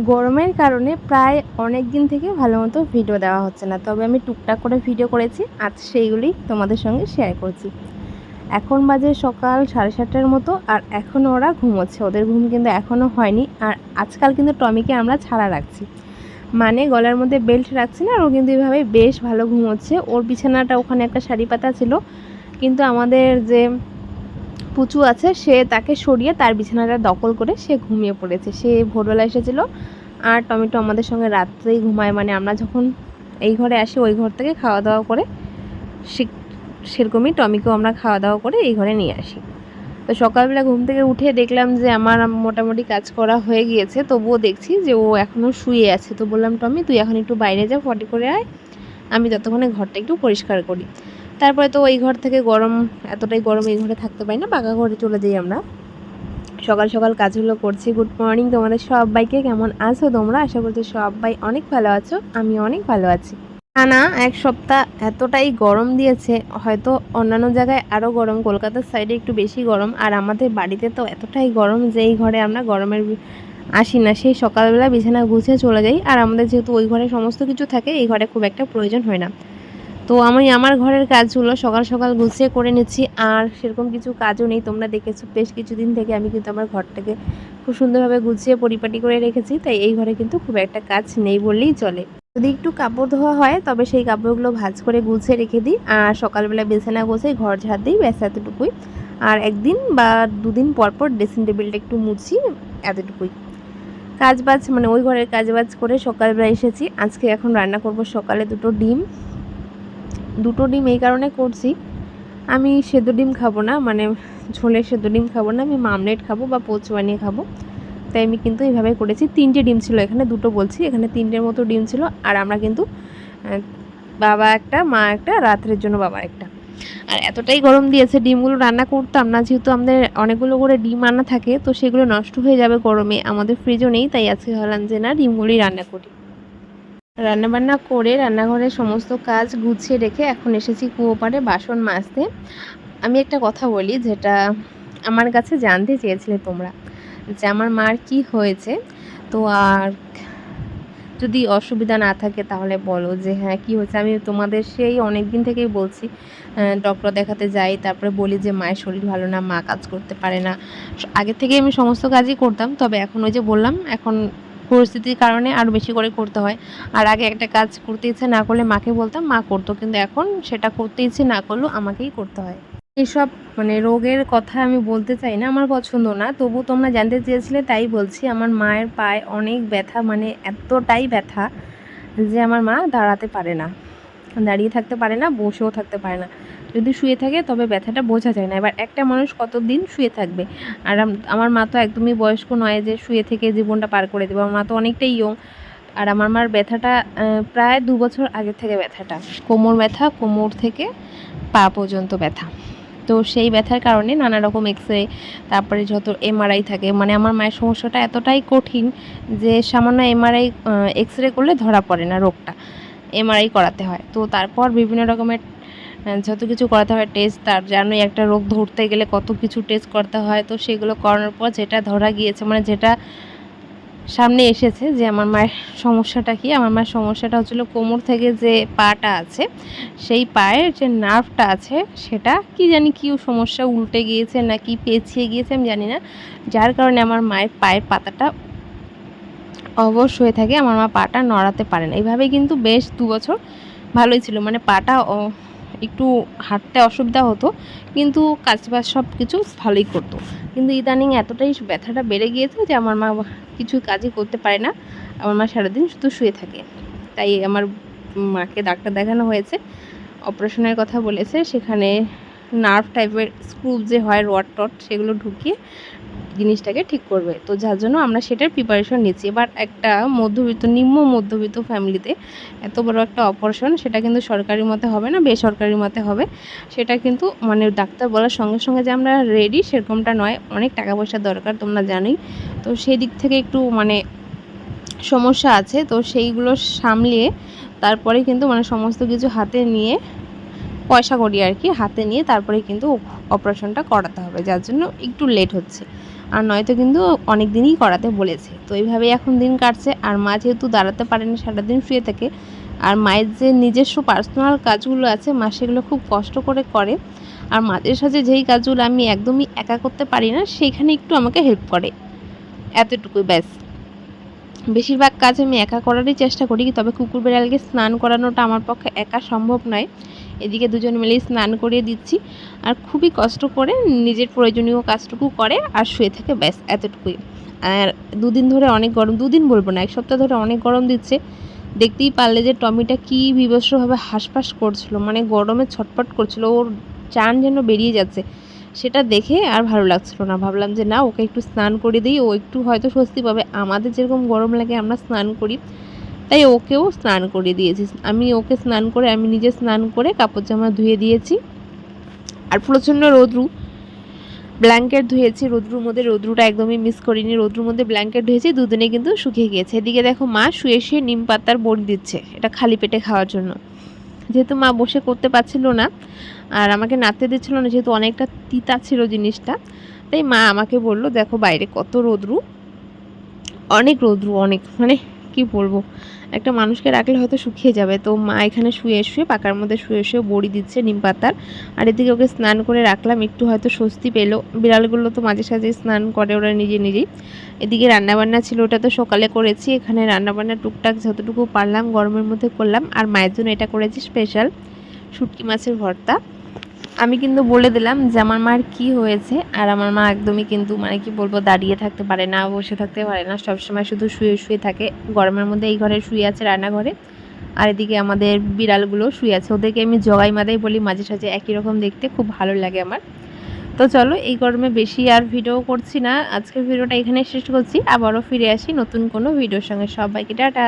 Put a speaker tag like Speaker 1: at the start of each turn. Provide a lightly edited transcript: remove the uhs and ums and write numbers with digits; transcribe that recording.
Speaker 1: গরমের কারণে প্রায় অনেক দিন থেকে ভালো মতো ভিডিও দেওয়া হচ্ছে না, তবে আমি টুকটাক করে ভিডিও করেছি, আজ সেইগুলি তোমাদের সঙ্গে শেয়ার করছি। এখন বাজে সকাল 7:30টার মতো, আর এখনও ওরা ঘুমোচ্ছে, ওদের ঘুম কিন্তু এখনও হয়নি। আর আজকাল কিন্তু টমিকে আমরা ছাড়া রাখছি, মানে গলার মধ্যে বেল্ট রাখছি না, ও কিন্তু এভাবে বেশ ভালো ঘুমোচ্ছে। ওর বিছানাটা ওখানে একটা শাড়ি পাতা ছিল, কিন্তু আমাদের যে পুচু আছে সে তাকে সরিয়ে তার বিছানাটা দখল করে সে ঘুমিয়ে পড়েছে। সে ভোরবেলা এসেছিলো, আর টমেটো আমাদের সঙ্গে রাত্রেই ঘুমায়, মানে আমরা যখন এই ঘরে আসি ওই ঘর থেকে খাওয়া দাওয়া করে সেরকমই টমিকেও আমরা খাওয়া দাওয়া করে এই ঘরে নিয়ে আসি। তো সকালবেলা ঘুম থেকে উঠে দেখলাম যে আমার মোটামুটি কাজ করা হয়ে গিয়েছে, তবুও দেখছি যে ও এখনও শুয়ে আছে। তো বললাম, টমি তুই এখন একটু বাইরে যা, ফটি করে আয়, আমি ততক্ষণে ঘরটা একটু পরিষ্কার করি। তারপরে তো ওই ঘর থেকে গরম, এতটাই গরম এই ঘরে থাকতে পারি না, পাকা ঘরে চলে যাই আমরা। সকাল সকাল কাজগুলো করছি। গুড মর্নিং তোমাদের সবাইকে, কেমন আছো তোমরা? আশা করছি সবাই অনেক ভালো আছো, আমি অনেক ভালো আছি। টানা এক সপ্তাহ এতটাই গরম দিয়েছে, হয়তো অন্যান্য জায়গায় আরও গরম, কলকাতার সাইডে একটু বেশি গরম, আর আমাদের বাড়িতে তো এতটাই গরম যে এই ঘরে আমরা গরমের আসি না, সেই সকালবেলা বিছানা গুছিয়ে চলে যাই। আর আমাদের যেহেতু ওই ঘরে সমস্ত কিছু থাকে, এই ঘরে খুব একটা প্রয়োজন হয় না। তো আমি আমার ঘরের কাজগুলো সকাল সকাল গুছিয়ে করে নিচ্ছি, আর সেরকম কিছু কাজও নেই। তোমরা দেখেছো বেশ কিছুদিন থেকে আমি কিন্তু আমার ঘরটাকে খুব সুন্দরভাবে গুছিয়ে পরিপাটি করে রেখেছি, তাই এই ঘরে কিন্তু খুব একটা কাজ নেই বললেই চলে। যদি একটু কাপড় ধোয়া হয় তবে সেই কাপড়গুলো ভাঁজ করে গুছিয়ে রেখে দিই, আর সকালবেলা বিছানা গোছাই, ঘর ঝাড় দিই, ব্যাস এতটুকুই। আর একদিন বা দুদিন পর পর ড্রেসিং টেবিলটা একটু মুছি, এতটুকুই কাজবাজ, মানে ওই ঘরের কাজবাজ করে সকালবেলা এসেছি। আজকে এখন রান্না করব সকালে দুটো ডিম এই কারণে করছি, আমি সেদ্ধ ডিম খাবো না, মানে ঝোলের সেদ্ধ ডিম খাবো না, আমি মামলেট খাবো বা পোচ বানিয়ে খাবো। তাই আমি কিন্তু এইভাবে করেছি। 3টে ডিম ছিল, এখানে দুটো বলছি, এখানে 3টের মতো ডিম ছিল। আর আমরা কিন্তু বাবা একটা, মা একটা, রাত্রের জন্য বাবা একটা। আর এতটাই গরম দিয়েছে, ডিমগুলো রান্না করতাম না, যেহেতু আমাদের অনেকগুলো করে ডিম আনা থাকে, তো সেগুলো নষ্ট হয়ে যাবে গরমে, আমাদের ফ্রিজও নেই, তাই আজকে ভাবলাম যে না, ডিমগুলোই রান্না করি। রান্নাবান্না করে রান্নাঘরের সমস্ত কাজ গুছিয়ে রেখে এখন এসেছি কুয়ো পাড়ে বাসন মাজতে। আমি একটা কথা বলি, যেটা আমার কাছে জানতে চেয়েছিলে তোমরা, যে আমার মার কি হয়েছে। তো আর যদি অসুবিধা না থাকে তাহলে বলো যে হ্যাঁ কী হয়েছে। আমি তোমাদের সেই অনেক দিন থেকেই বলছি, ডক্টর দেখাতে যাই, তারপরে বলি যে মায়ের শরীর ভালো না, মা কাজ করতে পারে না। আগে থেকে আমি সমস্ত কাজই করতাম, তবে এখন ওই যে বললাম, এখন পরিস্থিতির কারণে আরও বেশি করে করতে হয়। আর আগে একটা কাজ করতে ইচ্ছে না করলে মাকে বলতাম, মা করতো, কিন্তু এখন সেটা করতে ইচ্ছে না করলেও আমাকেই করতে হয়। এসব মানে রোগের কথা আমি বলতে চাই না, আমার পছন্দ না, তবু তোমরা জানতে চেয়েছিলে তাই বলছি। আমার মায়ের পায়ে অনেক ব্যথা, মানে এতটাই ব্যথা যে আমার মা দাঁড়াতে পারে না, দাঁড়িয়ে থাকতে পারে না, বসেও থাকতে পারে না। যদি শুয়ে থাকে তবে ব্যথাটা বোঝা যায় না। এবার একটা মানুষ কতদিন শুয়ে থাকবে? আর আমার মা তো একদমই বয়স্ক নয় যে শুয়ে থেকে জীবনটা পার করে দেবে, আমার মা তো অনেকটাই ইয়ং। আর আমার মার ব্যথাটা প্রায় 2 বছর আগে থেকে ব্যথাটা, কোমর ব্যথা, কোমর থেকে পা পর্যন্ত ব্যথা। তো সেই ব্যথার কারণে নানা রকম এক্সরে, তারপরে যত এমআরআই থাকে, মানে আমার মায়ের সমস্যাটা এতটাই কঠিন যে সামান্য এক্সরে করলে ধরা পড়ে না রোগটা, এমআরআই করাতে হয়। তো তারপর বিভিন্ন রকমের যত কিছু করাতে হয় টেস্ট, তার জানোই একটা রোগ ধরতে গেলে কত কিছু টেস্ট করতে হয়। তো সেগুলো করানোর পর যেটা ধরা গিয়েছে, মানে যেটা সামনে এসেছে যে আমার মায়ের সমস্যাটা কি, আমার মায়ের সমস্যাটা হচ্ছিলো কোমর থেকে যে পাটা আছে, সেই পায়ের যে নার্ভটা আছে সেটা কি জানি কি সমস্যা, উল্টে গিয়েছে নাকি পেঁচিয়ে গিয়েছে আমি জানি না, যার কারণে আমার মায়ের পায়ের পাতাটা অবশ হয়ে থাকে, আমার মা পাটা নড়াতে পারে না। এইভাবে কিন্তু বেশ 2 বছর ভালোই ছিল, মানে পাটা একটু হাঁটতে অসুবিধা হতো, কিন্তু কাজবাজ সব কিছু ভালোই করতো। কিন্তু ইদানিং এতটাই ব্যথাটা বেড়ে গিয়েছে যে আমার মা কিছু কাজই করতে পারে না। আমার মা সারাদিন শুধু শুয়ে থাকে। তাই আমার মাকে ডাক্তার দেখানো হয়েছে, অপারেশনের কথা বলেছে। সেখানে নার্ভ টাইপের স্ক্রু যে হয়, রড টড, সেগুলো ঢুকিয়ে জিনিসটাকে ঠিক করবে। তো যার জন্য আমরা সেটার প্রিপারেশন নিচ্ছি। এবার একটা মধ্যবিত্ত, নিম্ন মধ্যবিত্ত ফ্যামিলিতে এত বড় একটা অপারেশন, সেটা কিন্তু সরকারি মতে হবে না, বেসরকারি মতে হবে। সেটা কিন্তু মানে ডাক্তার বলার সঙ্গে সঙ্গে যে আমরা রেডি সেরকমটা নয়, অনেক টাকা পয়সার দরকার, তোমরা জানোই। তো সেই দিক থেকে একটু মানে সমস্যা আছে। তো সেইগুলো সামলিয়ে তারপরে কিন্তু মানে সমস্ত কিছু হাতে নিয়ে, পয়সা করি আর কি, হাতে নিয়ে তারপরে কিন্তু অপারেশনটা করাতে হবে, যার জন্য একটু লেট হচ্ছে। আর নয়তো কিন্তু অনেক দিনই করাতে বলেছে। তো এইভাবেই এখন দিন কাটছে। আর মা যেহেতু দাঁড়াতে পারে না, সারাদিন শুয়ে থাকে, আর মায়ের যে নিজস্ব পার্সোনাল কাজগুলো আছে মা সেগুলো খুব কষ্ট করে করে। আর মাঝে সাঝে যেই কাজগুলো আমি একদমই একা করতে পারি না, সেইখানে একটু আমাকে হেল্প করে, এতটুকুই ব্যাস। বেশিরভাগ কাজ আমি একা করারই চেষ্টা করি, তবে কুকুর বেড়ালকে স্নান করানোটা আমার পক্ষে একা সম্ভব নয়। এদিকে দুজন মিলেই স্নান করিয়ে দিচ্ছি, আর খুবই কষ্ট করে নিজের প্রয়োজনীয় কাজটুকু করে আর শুয়ে থাকে, ব্যাস এতটুকুই। আর দুদিন ধরে অনেক গরম, দুদিন বলবো না, এক সপ্তাহ ধরে অনেক গরম দিচ্ছে। দেখতেই পারলে যে টমিটা কী বিভৎসভাবে হাঁসফাঁস করছিল, মানে গরমে ছটফট করছিল, ওর চান যেন বেরিয়ে যাচ্ছে। সেটা দেখে আর ভালো লাগছিল না, ভাবলাম যে না, ওকে একটু স্নান করে দিই, ও একটু হয়তো স্বস্তি পাবে। আমাদের যেরকম গরম লাগে আমরা স্নান করি, তাই ওকেও স্নান করে দিয়েছি। আমি ওকে স্নান করে, আমি নিজে স্নান করে কাপড় জামা ধুয়ে দিয়েছি। আর প্রচণ্ড রৌদ্রু, ব্ল্যাঙ্কেট ধুয়েছি রৌদ্রুর মধ্যে, রৌদ্রুটা একদমই মিস করিনি। রৌদ্রুর মধ্যে ব্ল্যাঙ্কেট ধুয়েছি, দুদিনে কিন্তু শুকিয়ে গিয়েছে। এদিকে দেখো মা শুয়ে শুয়ে নিম পাতার বড়ি দিচ্ছে, এটা খালি পেটে খাওয়ার জন্য। যেহেতু মা বসে করতে পারছিল না আর আমাকে নাড়তে দিচ্ছিল না, যেহেতু অনেকটা তিতা ছিল জিনিসটা, তাই মা আমাকে বললো দেখো বাইরে কত রৌদ্রু, অনেক রৌদ্রু, অনেক, মানে কি বলবো, একটা মানুষকে রাখলে হয়তো শুকিয়ে যাবে। তো মা এখানে শুয়ে শুয়ে, পাকার মধ্যে শুয়ে শুয়ে বড়ি দিচ্ছে নিম পাতার। আর এদিকে ওকে স্নান করে রাখলাম, একটু হয়তো স্বস্তি পেলো। বিড়ালগুলো তো মাঝে সাঝে স্নান করে ওরা নিজে নিজেই। এদিকে রান্নাবান্না ছিল, ওটা তো সকালে করেছি। এখানে রান্নাবান্না টুকটাক যতটুকু পারলাম গরমের মধ্যে করলাম। আর মায়ের জন্য এটা করেছি স্পেশাল শুটকি মাছের ভর্তা। আমি কিন্তু বলে দিলাম যে আমার মার কি হয়েছে। আর আমার মা একদমই কিন্তু মানে কি বলবো, দাঁড়িয়ে থাকতে পারে না, বসে থাকতে পারে না, সবসময় শুধু শুয়ে শুয়ে থাকে। গরমের মধ্যে এই ঘরে শুয়ে আছে, রান্নাঘরে। আর এদিকে আমাদের বিড়ালগুলো শুয়ে আছে, ওদেরকে আমি জগাই মাদাই বলি মাঝে সাঝে, একই রকম দেখতে, খুব ভালো লাগে আমার। তো চলো, এই গরমে বেশি আর ভিডিও করছি না, আজকের ভিডিওটা এখানে শেষ করছি। আবারও ফিরে আসি নতুন কোনো ভিডিওর সঙ্গে। সবাইকে টাটা।